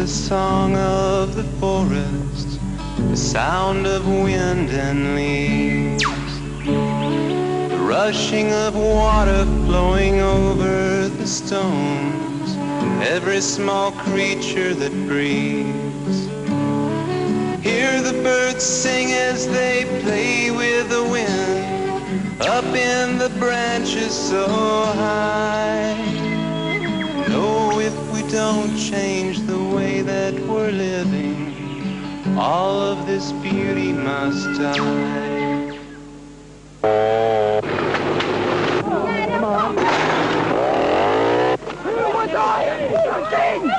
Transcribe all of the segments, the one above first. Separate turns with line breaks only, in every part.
the song of the forest, the sound of wind and leaves, the rushing of water flowing over the stones, every small creature that breathes. Hear the birds sing as they play with the wind, up in the branches so high. No, if we don't change the way that we're living, all of this beauty must die.
We're dying! We're dying!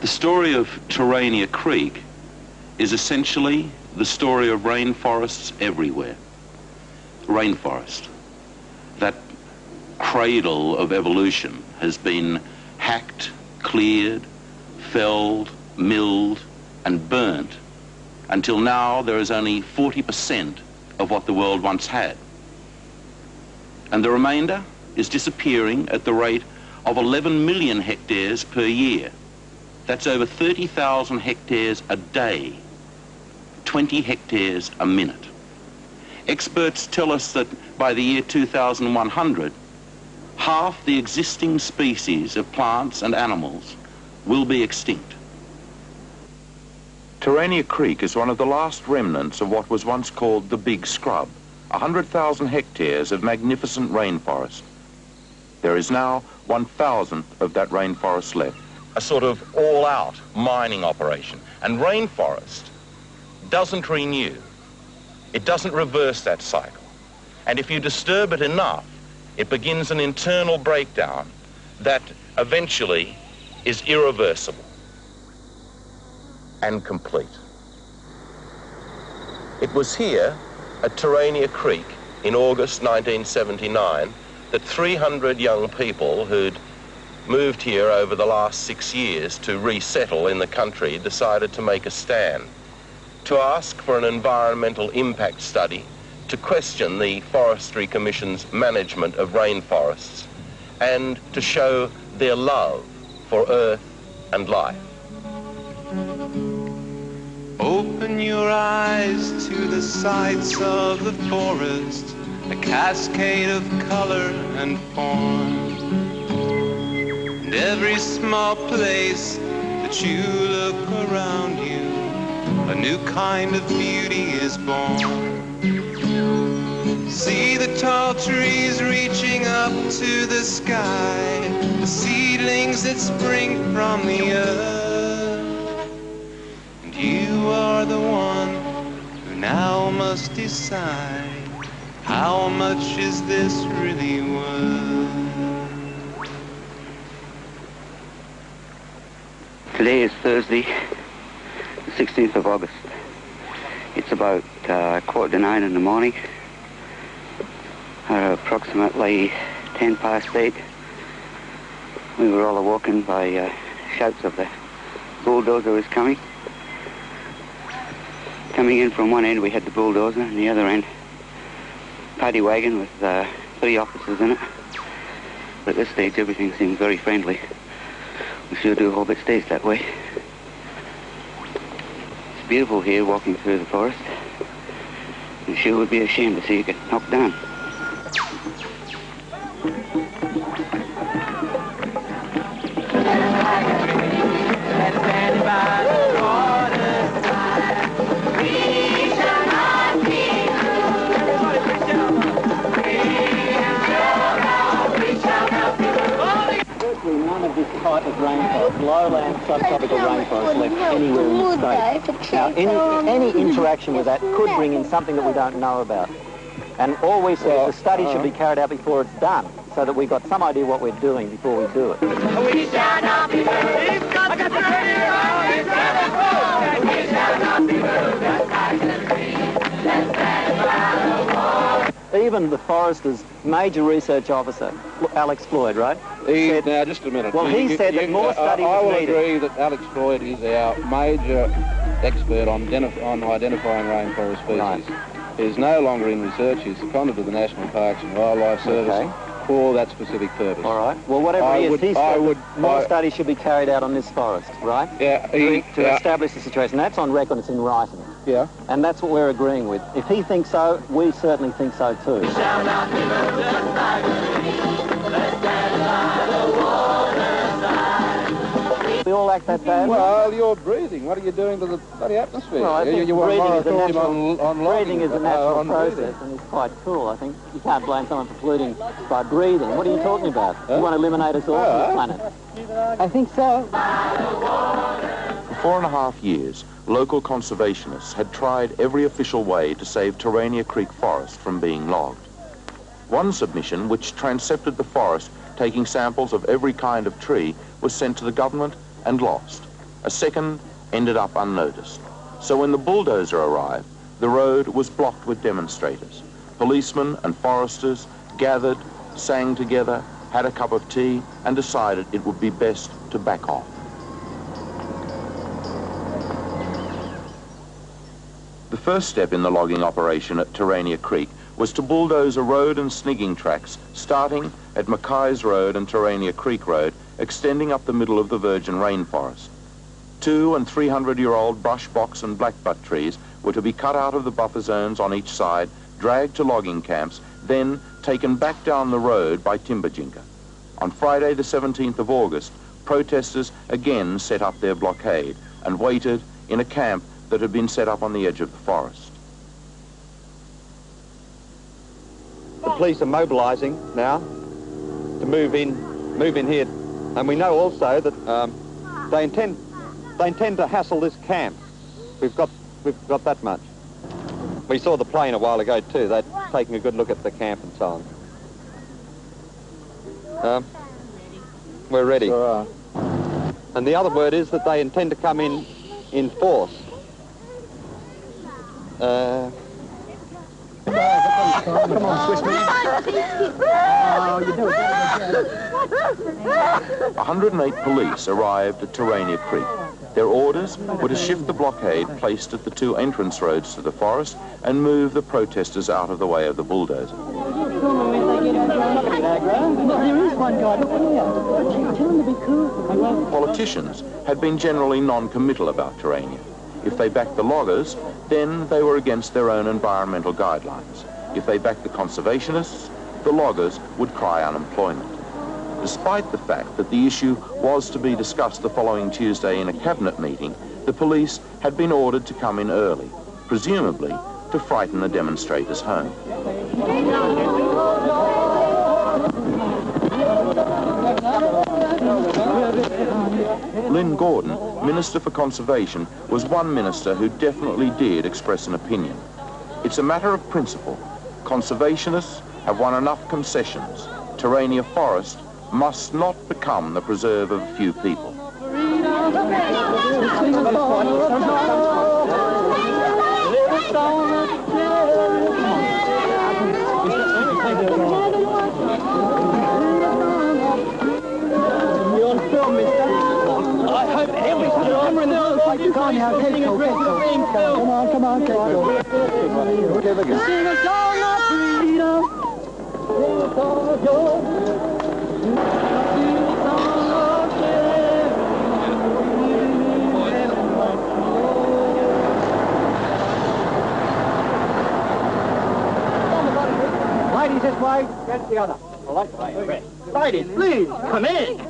The story of Terania Creek is essentially the story of rainforests everywhere. Rainforest, that cradle of evolution, has been hacked, cleared, felled, milled, and burnt until now there is only 40% of what the world once had. And the remainder is disappearing at the rate of 11 million hectares per year. That's over 30,000 hectares a day, 20 hectares a minute. Experts tell us that by the year 2100, half the existing species of plants and animals will be extinct. Terania Creek is one of the last remnants of what was once called the Big Scrub, 100,000 hectares of magnificent rainforest. There is now 1,000th of that rainforest left. A sort of all-out mining operation. And rainforest doesn't renew. It doesn't reverse that cycle. And if you disturb it enough, it begins an internal breakdown that eventually is irreversible and complete. It was here at Terania Creek in August 1979 that 300 young people who'd moved here over the last 6 years to resettle in the country decided to make a stand, to ask for an environmental impact study, to question the Forestry Commission's management of rainforests, and to show their love for earth and life.
Open your eyes to the sights of the forest, a cascade of color and form. And every small place that you look around you, a new kind of beauty is born. See the tall trees reaching up to the sky, the seedlings that spring from the earth. And you are the one who now must decide, how much is this really worth?
Today is Thursday, the 16th of August. It's about 8:45 in the morning. Approximately 10 past 8. We were all awoken by shouts of the bulldozer was coming. Coming in from one end we had the bulldozer, and the other end paddy wagon with 3 officers in it. But at this stage everything seems very friendly. We sure do hope it stays that way. It's beautiful here walking through the forest. It sure would be a shame to see it get knocked down.
We shall not be moved.
subtropical rainforest left anywhere in the state. Now, any interaction with that could bring in something that we don't know about. And all we say is the study should be carried out before it's done, so that we've got some idea what we're doing before we do it.
We shall not be moved. I got the radio on. We shall not be moved. We shall not be moved. Just like the tree. Let's stand by the wall.
Even the Foresters' major research officer, Alex Floyd, right?
Now, just a minute.
Well, he said that more study was
I will
needed.
agree that Alex Floyd is our major expert on identifying rainforest species.
Right.
He's no longer in research. He's seconded to the National Parks and Wildlife Service for that specific purpose.
All right. Well, whatever he is, he said more study should be carried out on this forest, right?
Yeah.
To establish the situation. That's on record. It's in writing.
Yeah.
And that's what we're agreeing with. If he thinks so, we certainly think so too.
We shall not be moved. Just like the tree. Let's stand by the waterside.
We all act that bad.
Well, you're breathing. What are you doing to the bloody atmosphere?
Well, I think
you want
breathing is a
moratorium
natural,
on
breathing is a natural
on
process,
breathing.
and it's quite cool. I think you can't blame someone for polluting by breathing. What are you talking about? You want to eliminate us all from the planet? I think so.
For 4.5 years, local conservationists had tried every official way to save Terania Creek forest from being logged. One submission, which transcepted the forest, taking samples of every kind of tree, was sent to the government and lost. A second ended up unnoticed. So when the bulldozer arrived, the road was blocked with demonstrators. Policemen and foresters gathered, sang together, had a cup of tea, and decided it would be best to back off. The first step in the logging operation at Terania Creek was to bulldoze a road and snigging tracks starting at Mackay's Road and Terania Creek Road, extending up the middle of the virgin rainforest. 200- and 300-year-old brush box and blackbutt trees were to be cut out of the buffer zones on each side, dragged to logging camps, then taken back down the road by timberjinker. On Friday, the 17th of August, protesters again set up their blockade and waited in a camp that had been set up on the edge of the forest.
The police are mobilising now to move in here, and we know also that they intend to hassle this camp. We've got that much. We saw the plane a while ago too. They're taking a good look at the camp and so on. We're ready.
Sure
And the other word is that they intend to come in force.
Come on, Swishman. Oh, you do it.
108 police arrived at Terania Creek. Their orders were to shift the blockade placed at the 2 entrance roads to the forest and move the protesters out of the way of the bulldozer. Politicians had been generally non-committal about Terania. If they backed the loggers, then they were against their own environmental guidelines. If they backed the conservationists, the loggers would cry unemployment. Despite the fact that the issue was to be discussed the following Tuesday in a cabinet meeting, the police had been ordered to come in early, presumably to frighten the demonstrators home. Lynn Gordon, Minister for Conservation, was one minister who definitely did express an opinion. It's a matter of principle. Conservationists have won enough concessions. Terania Forest must not become the preserve of a few people.
I hope every camera in the world finds you on now. Taking a breath. Come on, come on, come on.
Here we go.
Sing a song of freedom. Sing a song of joy. Sing a song of sharing.
Ladies this way, gents the other. I like the way. Ladies, please, come in.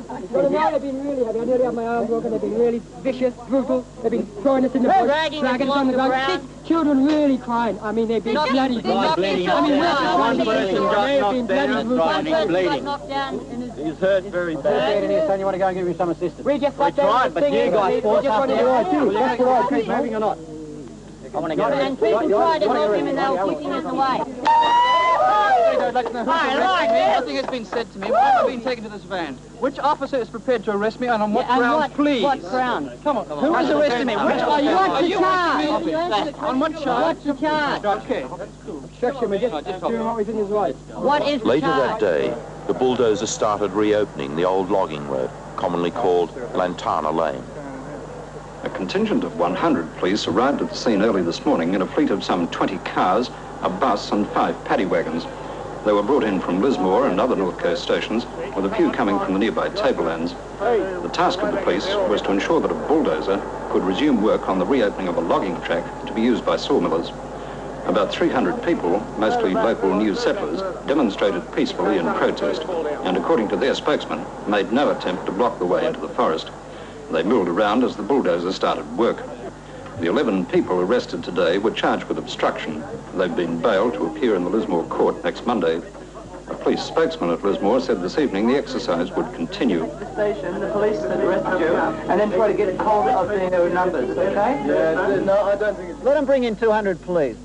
But now they've been really heavy. I nearly have my arm broken. They've been really vicious, brutal. They've been throwing us in the bush, dragging us on the ground. Children really crying. I mean, they've been bloody.
Bleeding.
I mean,
One person got knocked down, and he's bleeding.
knocked down.
He's hurt very bad. Son, you want to go and give him some assistance?
We just got there.
Tried, but you guys forced us to do it too. That's the right, keep moving or not. I want to get
And people tried to help him and they were pushing us away.
Nothing has been said to me. Why have I been taken to this van? Which officer is prepared to arrest me and on what grounds, please?
What grounds?
Come on.
Who is arresting me? Which are you? What's the charge?
On what charge?
What's the charge?
Okay.
Obstruction, we're just doing what was in his right. What is the
Later that
charge?
day, the bulldozers started reopening the old logging road, commonly called Lantana Lane.
A contingent of 100 police arrived at the scene early this morning in a fleet of some 20 cars, a bus and 5 paddy wagons. They were brought in from Lismore and other North Coast stations, with a few coming from the nearby tablelands. The task of the police was to ensure that a bulldozer could resume work on the reopening of a logging track to be used by sawmillers. About 300 people, mostly local new settlers, demonstrated peacefully in protest and, according to their spokesman, made no attempt to block the way into the forest. They milled around as the bulldozer started work. The 11 people arrested today were charged with obstruction. They've been bailed to appear in the Lismore court next Monday. A police spokesman at Lismore said this evening the exercise would continue.
The station, the police that arrested you, and then try to get hold of their numbers, okay?
Yeah, no, I don't think it's... Let them bring in 200 police.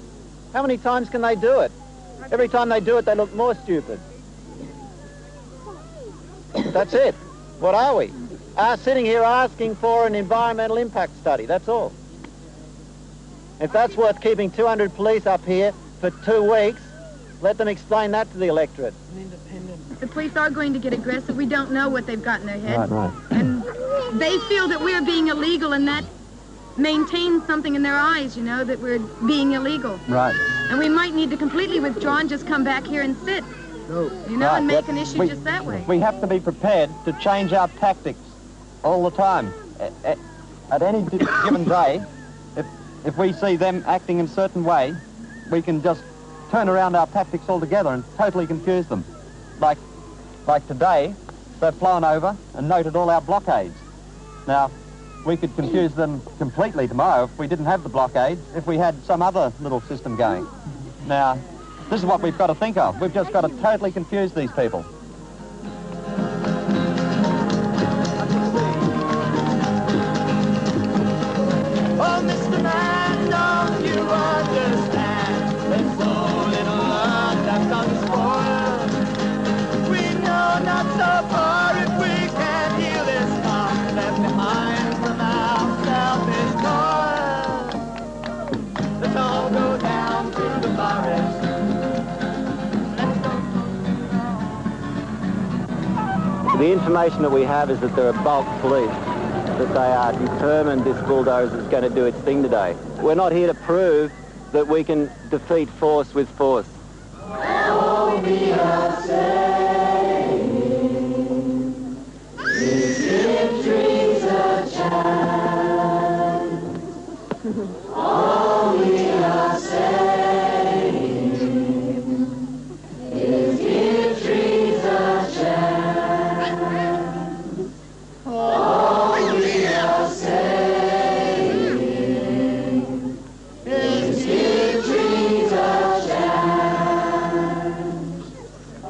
How many times can they do it? Every time they do it, they look more stupid. That's it. What are we? Sitting here asking for an environmental impact study, that's all. If that's worth keeping 200 police up here for 2 weeks, let them explain that to the electorate.
The police are going to get aggressive. We don't know what they've got in their head.
Right.
And they feel that we're being illegal, and that maintains something in their eyes, you know, that we're being illegal.
Right.
And we might need to completely withdraw and just come back here and sit, you know, and make an issue just that way.
We have to be prepared to change our tactics all the time. At any given day, if we see them acting in a certain way, we can just turn around our tactics altogether and totally confuse them. Like today, they've flown over and noted all our blockades. Now, we could confuse them completely tomorrow if we didn't have the blockades, if we had some other little system going. Now, this is what we've got to think of. We've just got to totally confuse these people.
Oh, Mr. Man, don't you understand? There's so little love left unspoiled. We know not so far if we can heal this scar left behind from our selfish toil. Let's all go down to the forest.
The information that we have is that there are bulk police, that they are determined this bulldozer is going to do its thing today. We're not here to prove that we can defeat force with force.
All we are saying is give trees a chance. All we are saying is give trees a chance. All we are saying is give trees a chance.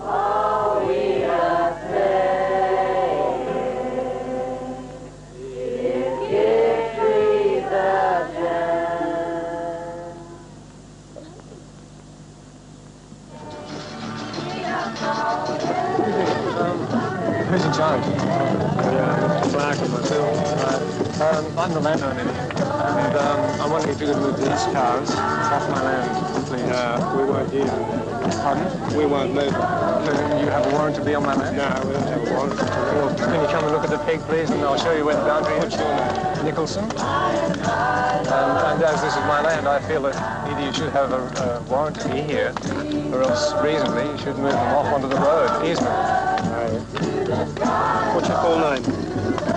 All we are saying is give trees a chance.
Who's in charge? Clark and myself. I'm the landowner, and I'm wondering if you could move these cars off my land, please. We won't do that. Pardon? We won't move them. You have a warrant to be on my land? No, we don't have a warrant. Well, can you come and look at the pig, please, and I'll show you where the boundary is? What's your name? Nicholson. And as this is my land, I feel that either you should have a warrant to be here, or else reasonably you should move them off onto the road, easement.
What's your full name?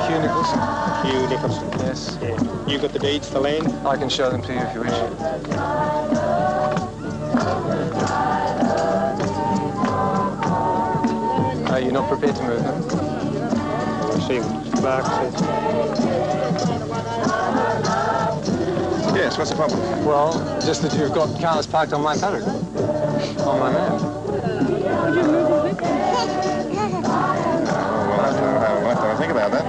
Hugh Nicholson.
Hugh Nicholson.
Yes.
Yeah. You got the deeds to the land?
I can show them to you if you wish. Are you not prepared to move them?
see what Clark says.
Yes, what's the problem?
Well, just that you've got cars parked on my paddock, on my land.
Oh, we'll have to think about that.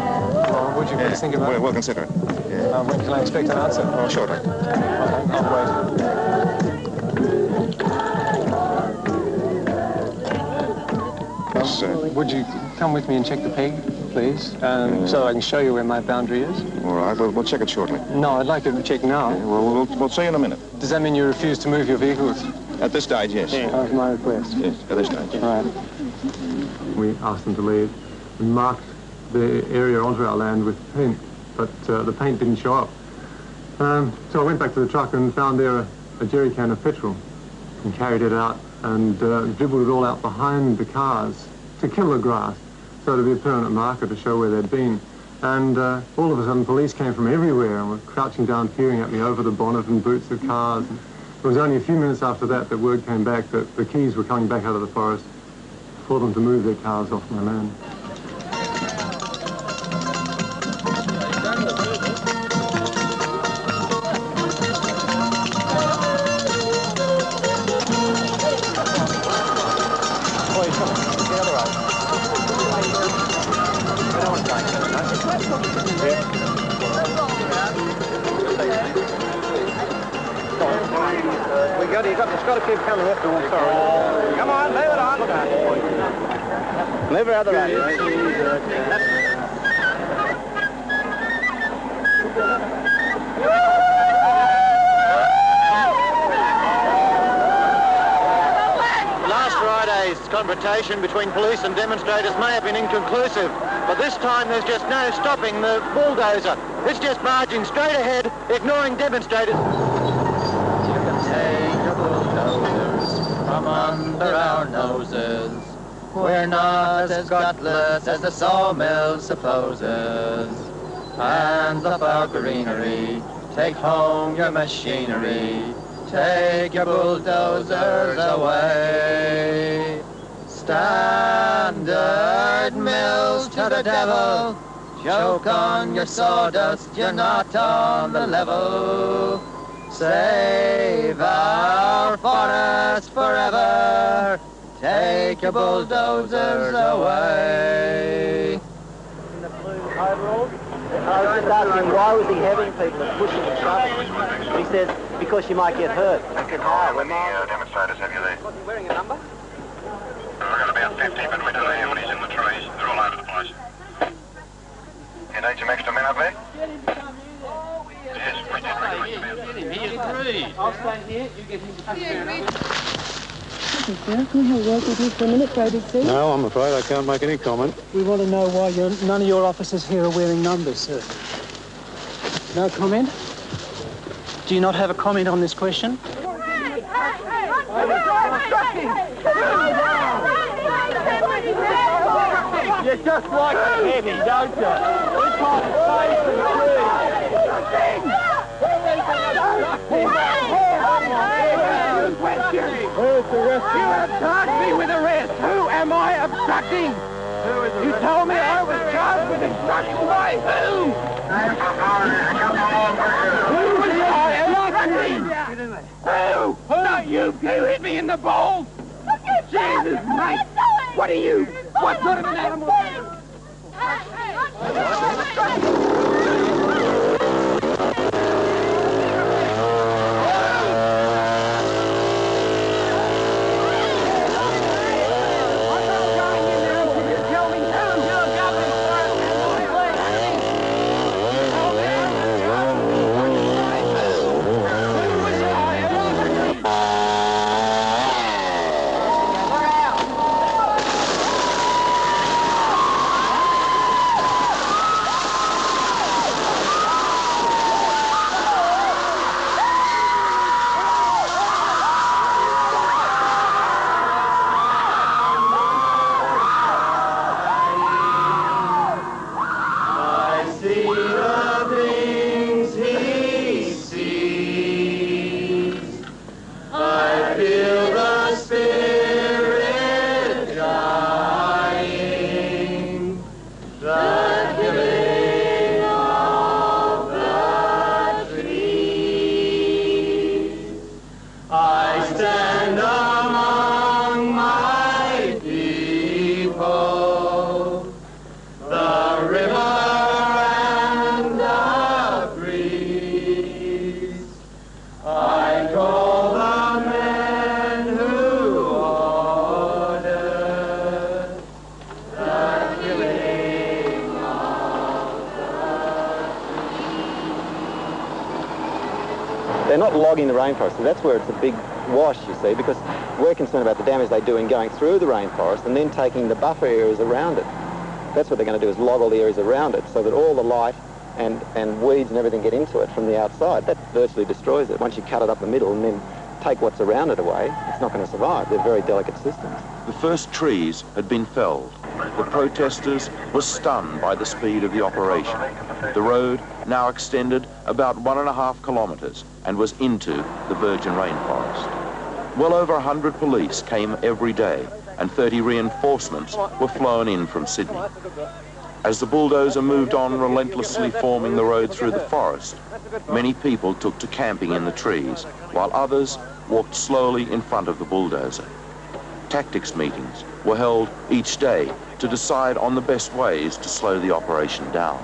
Well, would you please think about it?
We'll consider it. Yeah.
When can I expect an answer?
Oh, shortly.
Okay, I'll wait.
Yes,
would you come with me and check the peg, please, so I can show you where my boundary is?
all right, we'll check it shortly.
No, I'd like to check now.
Yeah, we'll see you in a minute.
Does that mean you refuse to move your vehicles?
At this stage, yes.
That's my request.
Yes, at this stage.
All right. We asked them to leave. We marked the area onto our land with paint, but the paint didn't show up. So I went back to the truck and found there a jerry can of petrol and carried it out and dribbled it all out behind the cars to kill the grass, so to be a permanent marker to show where they'd been. And all of a sudden police came from everywhere and were crouching down, peering at me over the bonnet and boots of cars. And it was only a few minutes after that that word came back that the keys were coming back out of the forest for them to move their cars off my land.
It's got to keep coming after one, sorry.
Come on, move it on.
Move her out of the road.
Last Friday's confrontation between police and demonstrators may have been inconclusive, but this time there's just no stopping the bulldozer. It's just marching straight ahead, ignoring demonstrators.
From under our noses, we're not as gutless as the sawmill supposes. Hands up our greenery, take home your machinery, take your bulldozers away. Standard mills to the devil, choke on your sawdust, you're not on the level. Save our forests forever. Take your bulldozers away.
Overall, I was just asking why was he having people and pushing and shoving? And he says, because you might get hurt. I said, how?
How many demonstrators have you there?
Was he wearing a number?
We've got about 50, but we don't know how many's in the trees. They're all over the place. You need some extra men up there? Yes, we did recommend
I'll stand here, you get him to touch
Yeah,
me.
Can I have a word with you for a minute, Brody, sir?
No, I'm afraid I can't make any comment.
We want to know why none of your officers here are wearing numbers, sir. No comment? Do you not have a comment on this question?
You just like it heavy, don't you? It's like space and Who's the rest? You have charged me with arrest. Who am I obstructing? You told me I was charged with obstruction by whom? Who was I obstructing? Who? Not you. You hit me in the balls. Jesus, mate. What are you? What sort of an animal are you?
not logging the rainforest. That's where it's a big wash, you see, because we're concerned about the damage they do in going through the rainforest and then taking the buffer areas around it. That's what they're going to do, is log all the areas around it so that all the light and weeds and everything get into it from the outside. That virtually destroys it. Once you cut it up the middle and then take what's around it away, it's not going to survive. They're very delicate systems.
The first trees had been felled. The protesters were stunned by the speed of the operation. The road now extended about 1.5 kilometres and was into the virgin rainforest. Well over 100 police came every day and 30 reinforcements were flown in from Sydney. As the bulldozer moved on relentlessly forming the road through the forest, many people took to camping in the trees, while others walked slowly in front of the bulldozer. Tactics meetings were held each day to decide on the best ways to slow the operation down.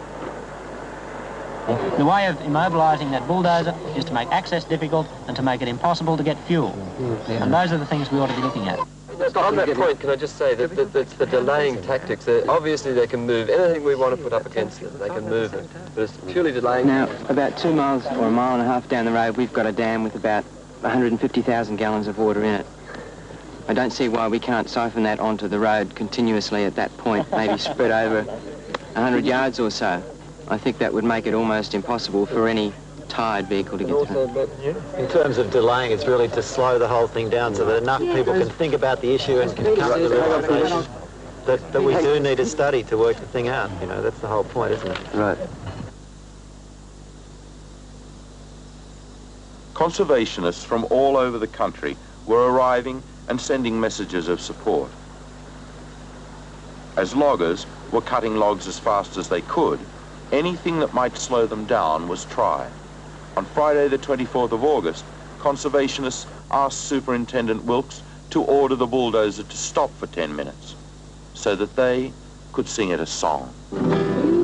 The way of immobilising that bulldozer is to make access difficult and to make it impossible to get fuel. And those are the things we ought to be looking at.
On that point, can I just say that the delaying tactics, obviously they can move anything we want to put up against them, they can move it, but it's purely delaying.
Now, about 2 miles or 1.5 miles down the road, we've got a dam with about 150,000 gallons of water in it. I don't see why we can't siphon that onto the road continuously at that point, maybe spread over 100 yards or so. I think that would make it almost impossible for any tired vehicle to get through.
In terms of delaying, it's really to slow the whole thing down so that enough people can think about the issue and can come to the realisation that we do need a study to work the thing out. You know, that's the whole point, isn't it?
Right.
Conservationists from all over the country were arriving and sending messages of support. As loggers were cutting logs as fast as they could, anything that might slow them down was tried. On Friday the 24th of August, conservationists asked Superintendent Wilkes to order the bulldozer to stop for 10 minutes so that they could sing it a song.
You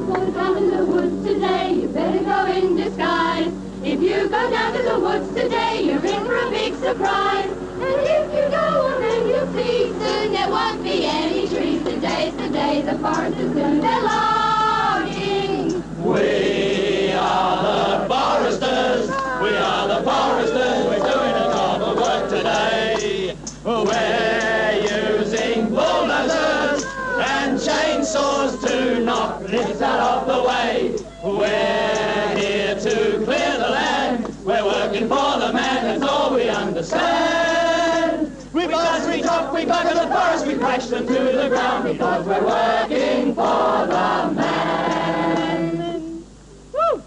go down to the woods today, you better go in disguise. If you go down to the woods today, you're in for a big surprise. And if you go, well, then you'll see soon there won't be any trees. Today's the day the forest is soon they're logging.
We are the foresters, we are the foresters, we're doing a job of work today. We're using bulldozers and chainsaws to knock this out of the way. We're here to clear the land, we're working for the man, that's all we understand. We bust, we talk, we bugger the forest, we crash them to the ground because we're working for the man. Woo!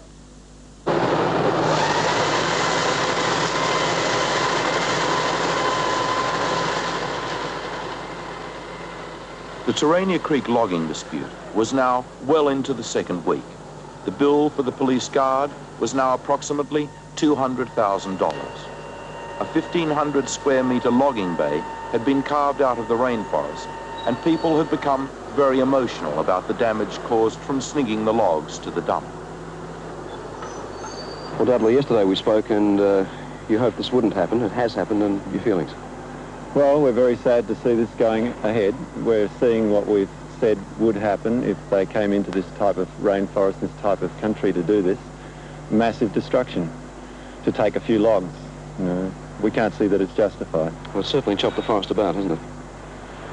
The Terania Creek logging dispute was now well into the second week. The bill for the police guard was now approximately $200,000. A 1,500 square metre logging bay had been carved out of the rainforest, and people had become very emotional about the damage caused from snigging the logs to the dump.
Well, Dudley, yesterday we spoke and you hoped this wouldn't happen. It has happened, and your feelings?
Well, we're very sad to see this going ahead. We're seeing what we've said would happen if they came into this type of rainforest, this type of country to do this. Massive destruction to take a few logs. You know, we can't see that it's justified.
Well, it's certainly chopped the forest about, hasn't it?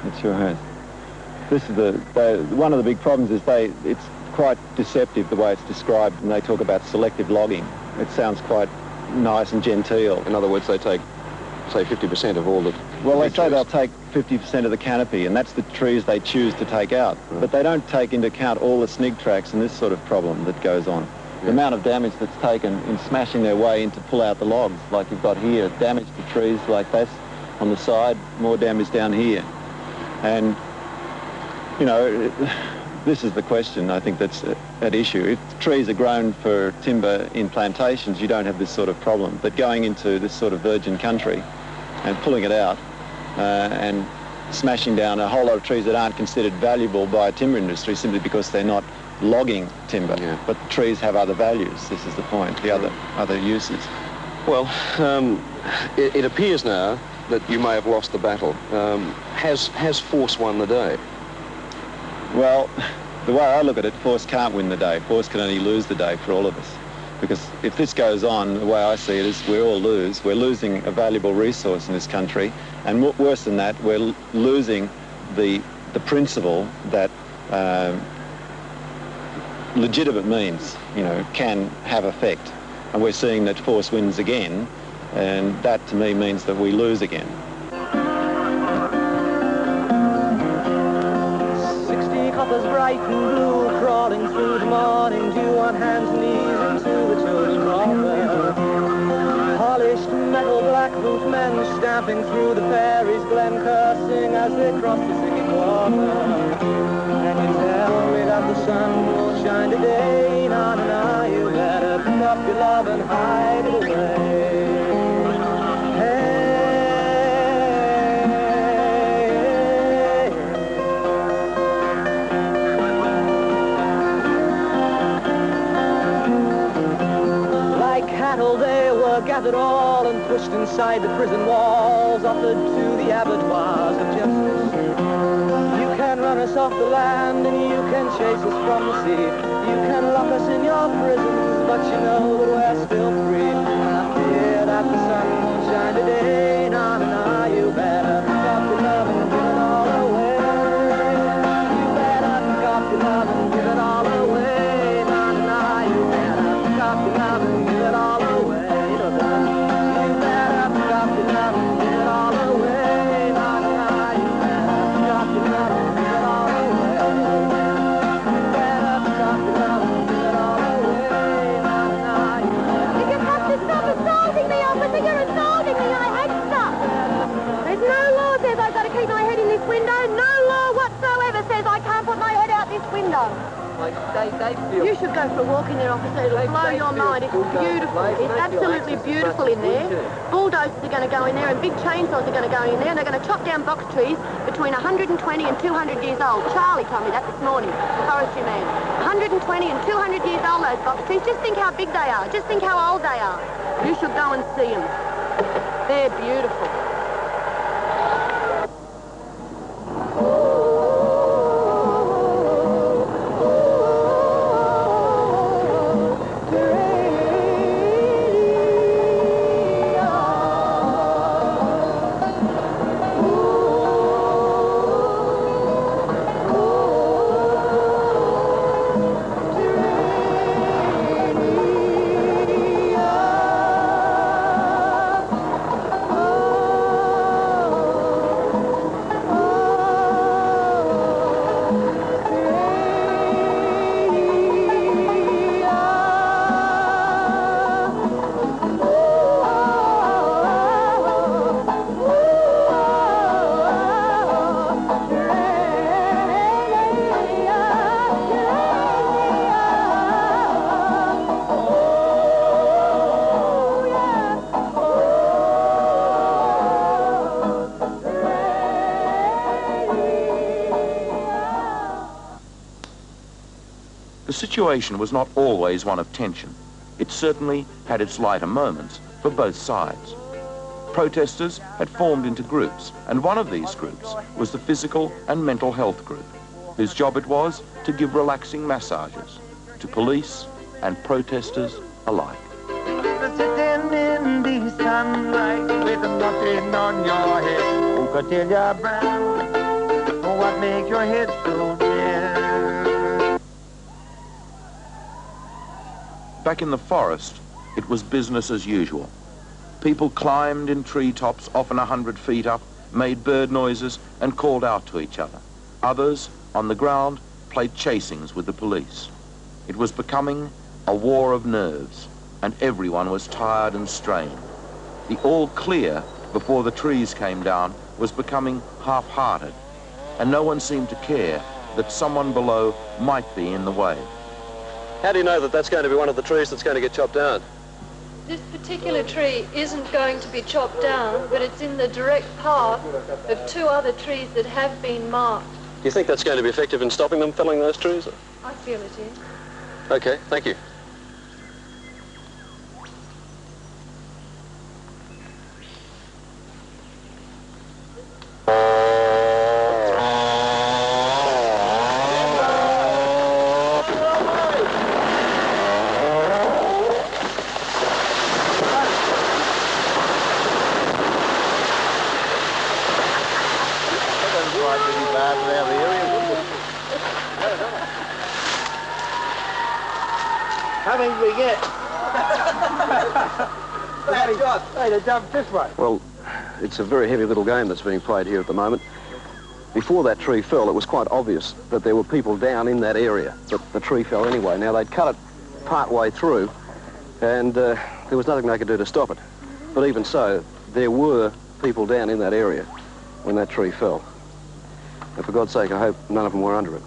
It sure has. This is one of the big problems is it's quite deceptive the way it's described, and they talk about selective logging. It sounds quite nice and genteel.
In other words, they take, say, 50% of all the...
Well, they say they'll take 50% of the canopy, and that's the trees they choose to take out. Right. But they don't take into account all the snig tracks and this sort of problem that goes on. Yeah. The amount of damage that's taken in smashing their way in to pull out the logs, like you've got here, damage to trees like this on the side, more damage down here. And, you know, this is the question, I think, that's at issue. If trees are grown for timber in plantations, you don't have this sort of problem. But going into this sort of virgin country and pulling it out and smashing down a whole lot of trees that aren't considered valuable by a timber industry simply because they're not logging timber. Yeah. But the trees have other values, this is the point, the other uses.
Well, it appears now that you may have lost the battle. Has force won the day?
Well, the way I look at it, force can't win the day. Force can only lose the day for all of us. Because if this goes on, the way I see it is we all lose. We're losing a valuable resource in this country, and worse than that, we're losing the principle that legitimate means, can have effect. And we're seeing that force wins again, and that to me means that we lose again.
60 coppers bright and blue, crawling through the morning dew on hands and knees into the children's harbor. Polished metal black boot men stamping through the Faeries Glen, cursing as they cross the singing water. And you tell me that the sun will shine today, na na na, you better pick up your love and hide it away. Cattle they were gathered all and pushed inside the prison walls, offered to the abattoirs of justice. You can run us off the land and you can chase us from the sea. You can lock us in your prisons, but you know that we're still free. And I fear that the sun won't shine today, na na na, you better pick up your love and give it all away. You better pick up your love and give it all away, na na na, you better pick up your love and give it all away.
You should go for a walk in there, officer. It'll blow your mind. It's beautiful. It's absolutely beautiful in there. Bulldozers are going to go in there and big chainsaws are going to go in there and they're going to chop down box trees between 120 and 200 years old. Charlie told me that this morning, the forestry man. 120 and 200 years old, those box trees. Just think how big they are. Just think how old they are. You should go and see them. They're beautiful.
The situation was not always one of tension. It certainly had its lighter moments for both sides. Protesters had formed into groups, and one of these groups was the physical and mental health group, whose job it was to give relaxing massages to police and protesters alike.
Sitting in the sunlight with nothing on your head. Who could tell you're brown? What makes your head so red?
Back in the forest, it was business as usual. People climbed in treetops, often 100 feet up, made bird noises and called out to each other. Others, on the ground, played chasings with the police. It was becoming a war of nerves, and everyone was tired and strained. The all clear before the trees came down was becoming half-hearted, and no one seemed to care that someone below might be in the way.
How do you know that that's going to be one of the trees that's going to get chopped down?
This particular tree isn't going to be chopped down, but it's in the direct path of two other trees that have been marked.
Do you think that's going to be effective in stopping them felling those trees?
I feel it is.
Okay, thank you.
How many did we get? Hey, they jumped this way.
Well, it's a very heavy little game that's being played here at the moment. Before that tree fell, it was quite obvious that there were people down in that area, but the tree fell anyway. Now, they'd cut it part way through, and there was nothing they could do to stop it. But even so, there were people down in that area when that tree fell. And for God's sake, I hope none of them were under it.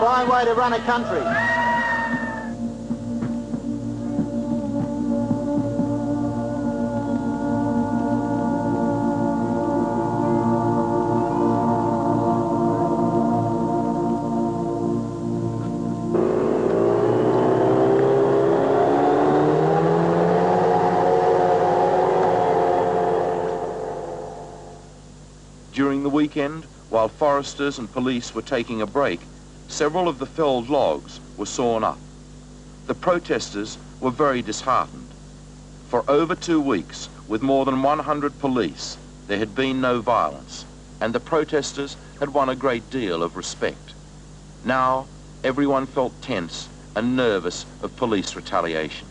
Fine way to run a country.
During the weekend, while foresters and police were taking a break, several of the felled logs were sawn up. The protesters were very disheartened. For over 2 weeks, with more than 100 police, there had been no violence, and the protesters had won a great deal of respect. Now, everyone felt tense and nervous of police retaliation.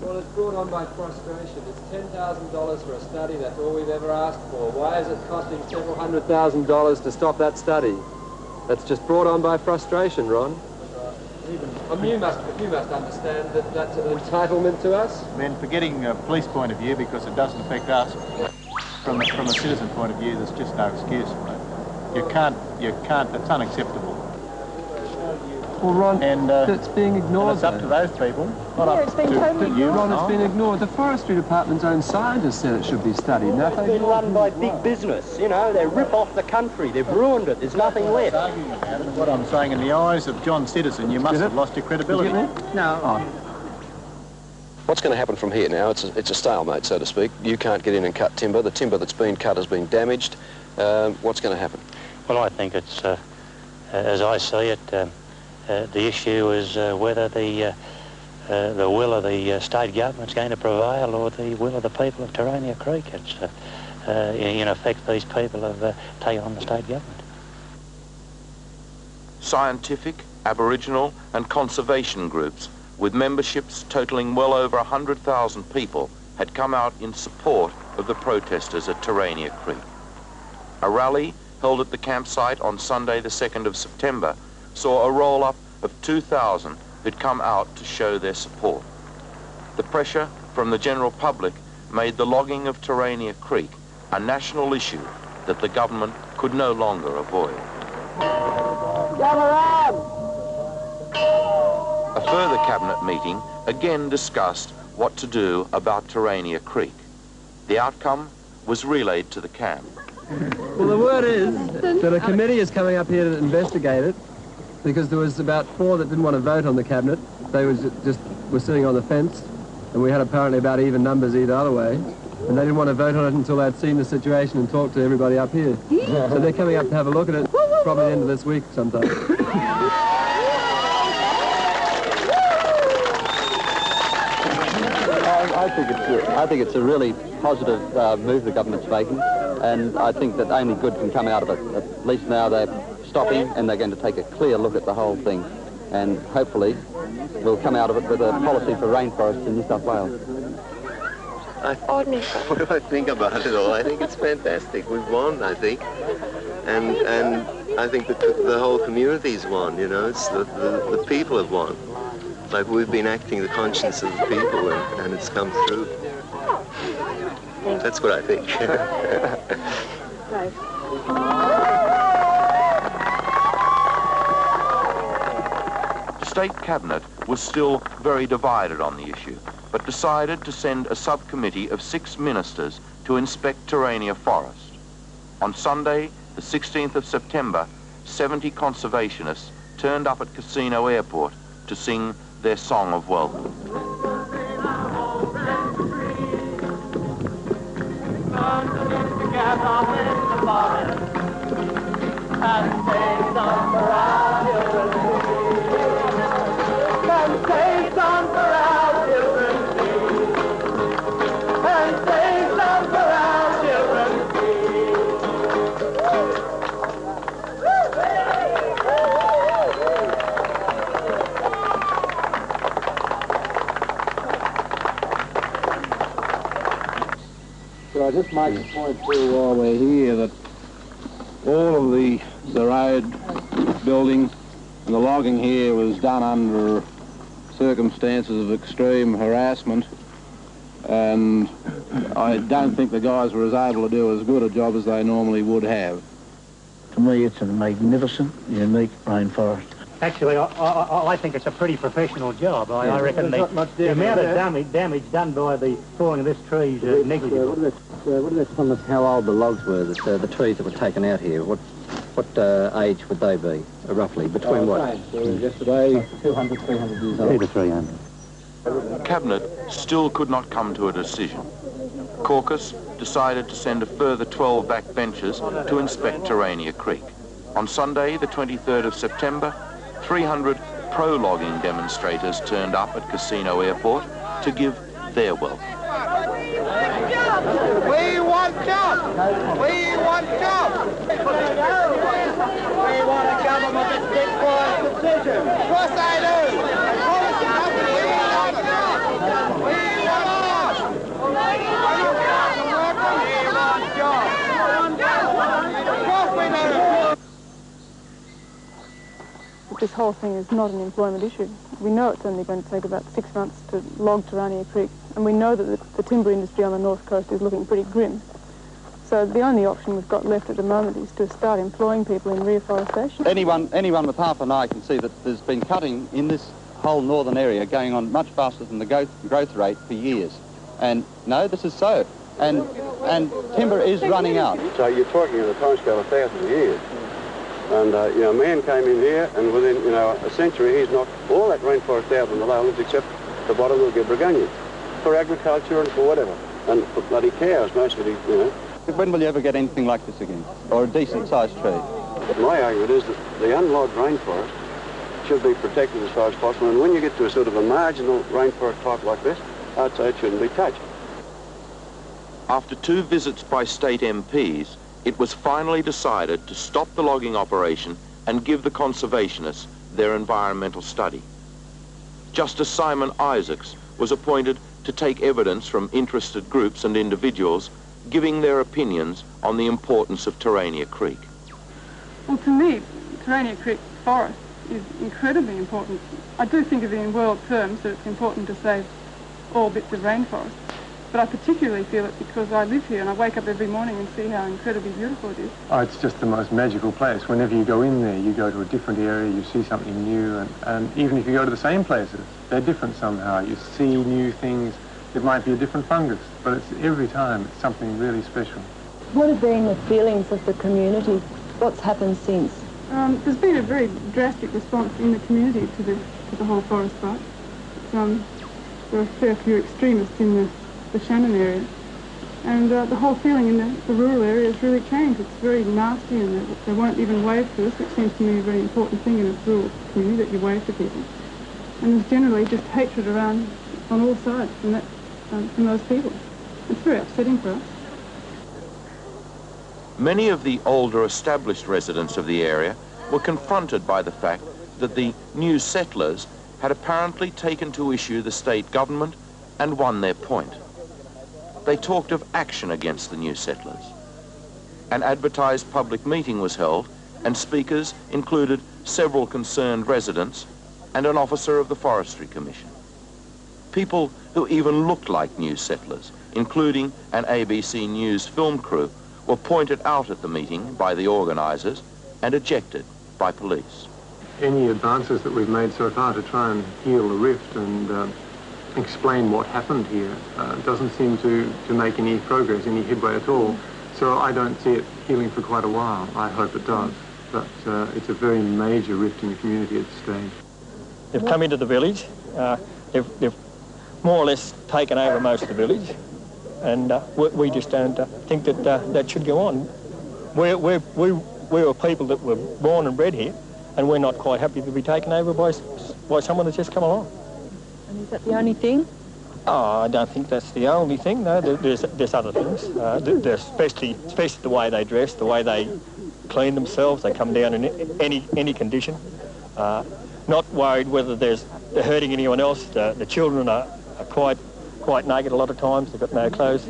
Well, it's brought on by frustration. It's $10,000 for a study. That's all we've ever asked for. Why is it costing several $100,000 to stop that study? That's just brought on by frustration, Ron. You must understand that that's an entitlement to us.
Then, forgetting a police point of view, because it doesn't affect us, from a citizen point of view, there's just no excuse for it. You can't, it's unacceptable.
Well, Ron,
and
it's being ignored.
And it's up to those people.
Yeah, it's been totally
ignored.
Ron, it's been ignored. The Forestry Department's own scientists said it should be studied. Now,
It's been run by big business, you know. They rip off the country. They've ruined it. There's nothing left.
What I'm saying, in the eyes of John Citizen, you must have lost your credibility.
No.
Oh.
What's going to happen from here now? It's a stalemate, so to speak. You can't get in and cut timber. The timber that's been cut has been damaged. What's going to happen?
Well, I think it's, as I see it, the issue is whether the will of the state government's going to prevail or the will of the people of Terania Creek. It's, in effect, these people have taken on the state government.
Scientific, Aboriginal and conservation groups with memberships totaling well over 100,000 people had come out in support of the protesters at Terania Creek. A rally held at the campsite on Sunday the 2nd of September saw a roll-up of 2,000 who'd come out to show their support. The pressure from the general public made the logging of Terania Creek a national issue that the government could no longer avoid. A further cabinet meeting again discussed what to do about Terania Creek. The outcome was relayed to the camp.
Well, the word is that a committee is coming up here to investigate it, because there was about 4 that didn't want to vote on the cabinet. They were sitting on the fence, and we had apparently about even numbers either other way, and they didn't want to vote on it until they'd seen the situation and talked to everybody up here. So they're coming up to have a look at it. probably the end of this week sometime.
I think it's a really positive move the government's making, and I think that only good can come out of it. At least now they're stopping and they're going to take a clear look at the whole thing, and hopefully we'll come out of it with a policy for rainforests in New South Wales.
What do I think about it all? I think it's fantastic. We've won, I think, and I think the whole community's won. You know, it's the people have won. Like we've been acting the conscience of the people, and it's come through. That's what I think.
The State Cabinet was still very divided on the issue, but decided to send a subcommittee of 6 ministers to inspect Terania Forest. On Sunday, the 16th of September, 70 conservationists turned up at Casino Airport to sing their song of welcome.
So I just make a point too while we're here that all of the road building and the logging here was done under circumstances of extreme harassment, and I don't think the guys were as able to do as good a job as they normally would have.
To me, it's a magnificent, unique rainforest.
Actually, I think it's a pretty professional job. I reckon the amount of damage done by the falling of this tree is negligible.
What did they tell us how old the logs were, the trees that were taken out here? What age would they be, roughly? Between what?
Yesterday, 200, 300 years old.
2 to 300.
The Cabinet still could not come to a decision. Caucus decided to send a further 12 backbenchers to inspect Terania Creek. On Sunday, the 23rd of September, 300 pro-logging demonstrators turned up at Casino Airport to give their welcome.
We want jobs! We want jobs! We want a government that sticks for its decisions. Of course I do! We want jobs! We want jobs! Of course we do!
This whole thing is not an employment issue. We know it's only going to take about 6 months to log Terania Creek, and we know that the timber industry on the north coast is looking pretty grim. So the only option we've got left at the moment is to start employing people in reforestation.
Anyone with half an eye can see that there's been cutting in this whole northern area going on much faster than the growth rate for years. And no, this is so. And timber is running out.
So you're talking of a timescale of thousands of years. And, man came in here, and within, a century, he's knocked all that rainforest out in the lowlands except the bottom of Gibbergunnian for agriculture and for whatever. And for bloody cows, most of it,
When will you ever get anything like this again? Or a decent-sized tree?
My argument is that the unlogged rainforest should be protected as far as possible, and when you get to a sort of a marginal rainforest type like this, I'd say it shouldn't be touched.
After 2 visits by state MPs, it was finally decided to stop the logging operation and give the conservationists their environmental study. Justice Simon Isaacs was appointed to take evidence from interested groups and individuals, giving their opinions on the importance of Terania Creek.
Well, to me, Terania Creek forest is incredibly important. I do think of it in world terms that it's important to save all bits of rainforest. But I particularly feel it because I live here and I wake up every morning and see how incredibly beautiful it is.
Oh, it's just the most magical place. Whenever you go in there, you go to a different area, you see something new, and even if you go to the same places, they're different somehow. You see new things. It might be a different fungus, but it's every time it's something really special.
What have been the feelings of the community? What's happened since?
There's been a very drastic response in the community to the whole forest fire. There are a fair few extremists in the Shannon area And the whole feeling in the rural area has really changed. It's very nasty, and they won't even wave to us, which seems to me a very important thing in a rural community, that you wave to people. And there's generally just hatred around on all sides from those people. It's very upsetting for us.
Many of the older established residents of the area were confronted by the fact that the new settlers had apparently taken to issue the state government and won their point. They talked of action against the new settlers. An advertised public meeting was held, and speakers included several concerned residents and an officer of the Forestry Commission. People who even looked like new settlers, including an ABC News film crew, were pointed out at the meeting by the organisers and ejected by police.
Any advances that we've made so far to try and heal the rift and explain what happened here doesn't seem to make any progress, any headway at all. So I don't see it healing for quite a while. I hope it does. But it's a very major rift in the community at this stage.
They've come into the village. They've more or less taken over most of the village. And we just don't think that that should go on. We were people that were born and bred here, and we're not quite happy to be taken over by someone that's just come along.
And is that the only thing?
Oh, I don't think that's the only thing. No, there's other things. Especially the way they dress, the way they clean themselves. They come down in any condition. Not worried whether they're hurting anyone else. The children are quite naked a lot of times. They've got no clothes,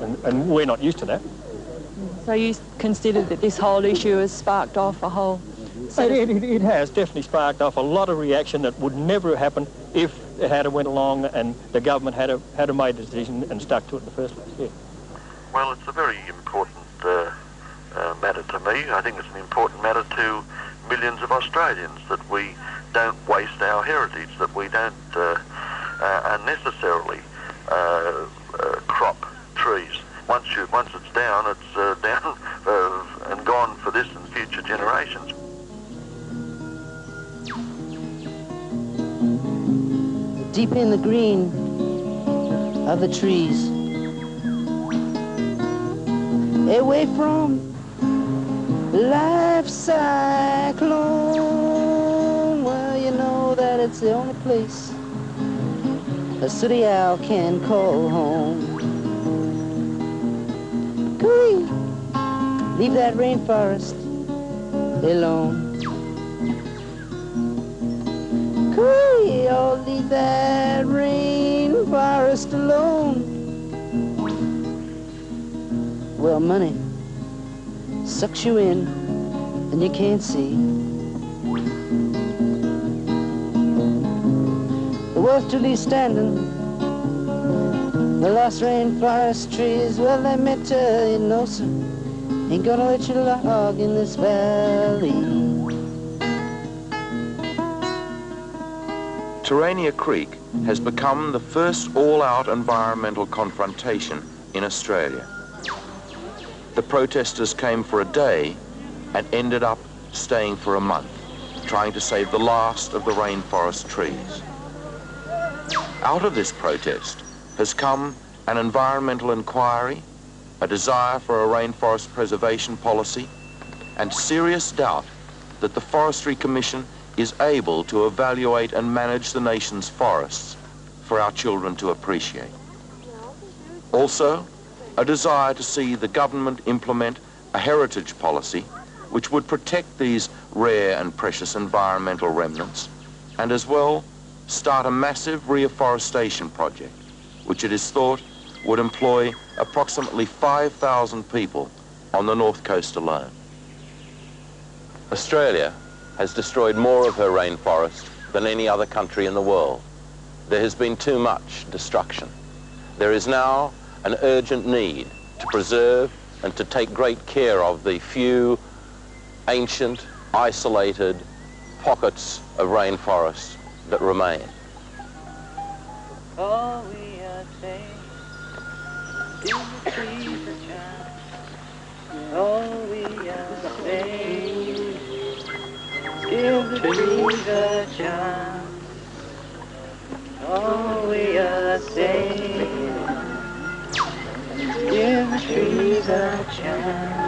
and we're not used to that.
So you consider that this whole issue has sparked off a whole...
It has definitely sparked off a lot of reaction that would never happen if it had went along and the government had made a decision and stuck to it in the first place. Yeah.
Well, it's a very important matter to me. I think it's an important matter to millions of Australians, that we don't waste our heritage, that we don't unnecessarily crop trees. Once it's down, it's down and gone for this and future generations.
Deep in the green of the trees, away from life's cyclone, well, you know that it's the only place a city owl can call home. Coo-ee, leave that rainforest alone. Coo-ee, oh, leave that rainforest alone. Well, money sucks you in and you can't see. The worth to leave standing, the lost rainforest trees, well, let me tell you, no, sir, ain't gonna let you log in this valley.
Terania Creek has become the first all-out environmental confrontation in Australia. The protesters came for a day and ended up staying for a month, trying to save the last of the rainforest trees. Out of this protest has come an environmental inquiry, a desire for a rainforest preservation policy, and serious doubt that the Forestry Commission is able to evaluate and manage the nation's forests for our children to appreciate. Also, a desire to see the government implement a heritage policy which would protect these rare and precious environmental remnants, and as well start a massive reforestation project, which it is thought would employ approximately 5,000 people on the north coast alone. Australia has destroyed more of her rainforest than any other country in the world. There has been too much destruction. There is now an urgent need to preserve and to take great care of the few ancient, isolated pockets of rainforest that remain.
All we are saying is the trees are giant. All we are saying is the trees are giant. All we are saying give the trees a chance.